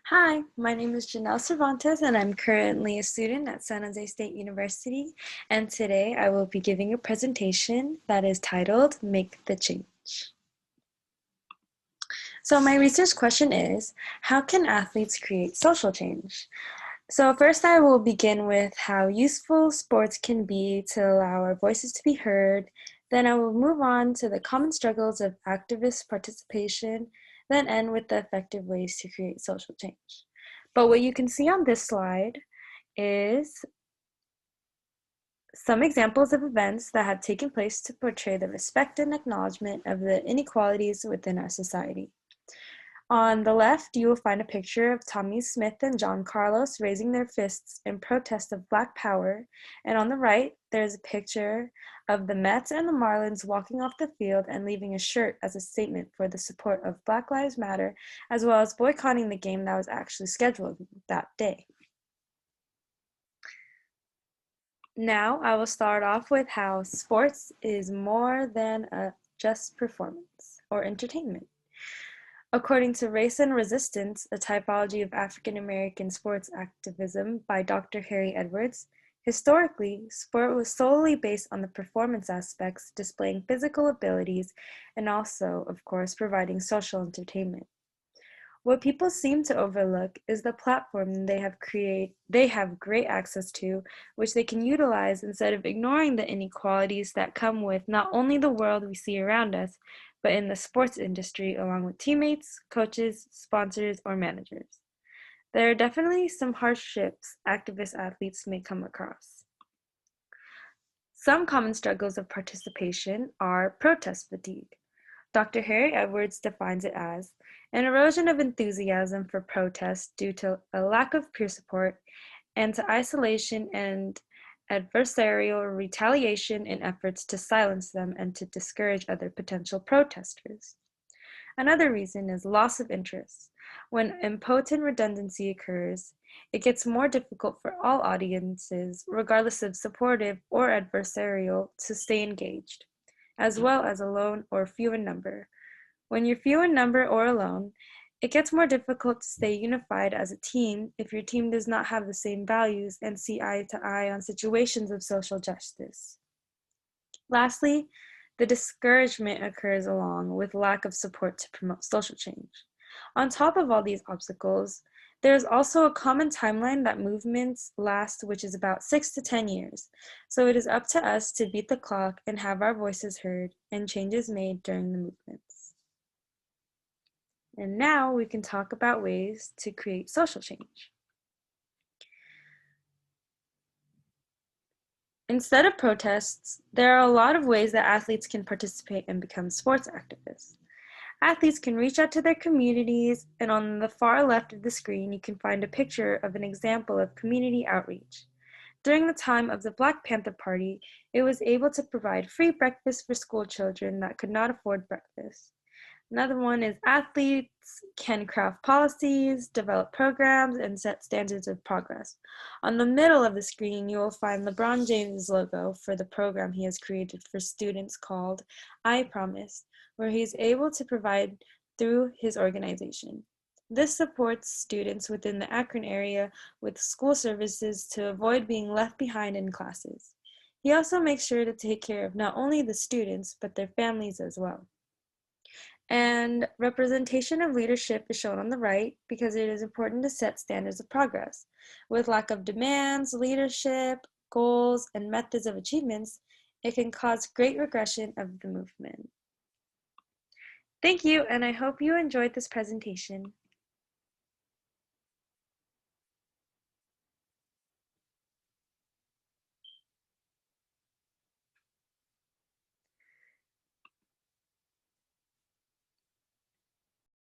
Hi, my name is Jhanelle Cervantes, and I'm currently a student at San Jose State University. And today I will be giving a presentation that is titled Make the Change. So, my research question is how can athletes create social change? So, first, I will begin with how useful sports can be to allow our voices to be heard. Then, I will move on to the common struggles of activist participation, then end with the effective ways to create social change. But what you can see on this slide is some examples of events that have taken place to portray the respect and acknowledgement of the inequalities within our society. On the left, you will find a picture of Tommy Smith and John Carlos raising their fists in protest of Black Power, and on the right, there's a picture of the Mets and the Marlins walking off the field and leaving a shirt as a statement for the support of Black Lives Matter, as well as boycotting the game that was actually scheduled that day. Now, I will start off with how sports is more than just performance or entertainment. According to Race and Resistance, a typology of African American sports activism by Dr. Harry Edwards, historically, sport was solely based on the performance aspects, displaying physical abilities, and also, of course, providing social entertainment. What people seem to overlook is the platform they have great access to, which they can utilize instead of ignoring the inequalities that come with not only the world we see around us, but in the sports industry along with teammates, coaches, sponsors, or managers. There are definitely some hardships activist athletes may come across. Some common struggles of participation are protest fatigue. Dr. Harry Edwards defines it as an erosion of enthusiasm for protest due to a lack of peer support and to isolation and adversarial retaliation in efforts to silence them and to discourage other potential protesters. Another reason is loss of interest. When impotent redundancy occurs, it gets more difficult for all audiences, regardless of supportive or adversarial, to stay engaged, as well as alone or few in number. When you're few in number or alone, it gets more difficult to stay unified as a team if your team does not have the same values and see eye to eye on situations of social justice. Lastly, the discouragement occurs along with lack of support to promote social change. On top of all these obstacles, there is also a common timeline that movements last, which is about 6 to 10 years. So it is up to us to beat the clock and have our voices heard and changes made during the movements. And now we can talk about ways to create social change. Instead of protests, there are a lot of ways that athletes can participate and become sports activists. Athletes can reach out to their communities, and on the far left of the screen, you can find a picture of an example of community outreach. During the time of the Black Panther Party, it was able to provide free breakfast for school children that could not afford breakfast. Another one is athletes can craft policies, develop programs, and set standards of progress. On the middle of the screen, you will find LeBron James' logo for the program he has created for students called I Promise, where he is able to provide through his organization. This supports students within the Akron area with school services to avoid being left behind in classes. He also makes sure to take care of not only the students, but their families as well. And representation of leadership is shown on the right because it is important to set standards of progress. With lack of demands, leadership, goals, and methods of achievements, it can cause great regression of the movement. Thank you, and I hope you enjoyed this presentation.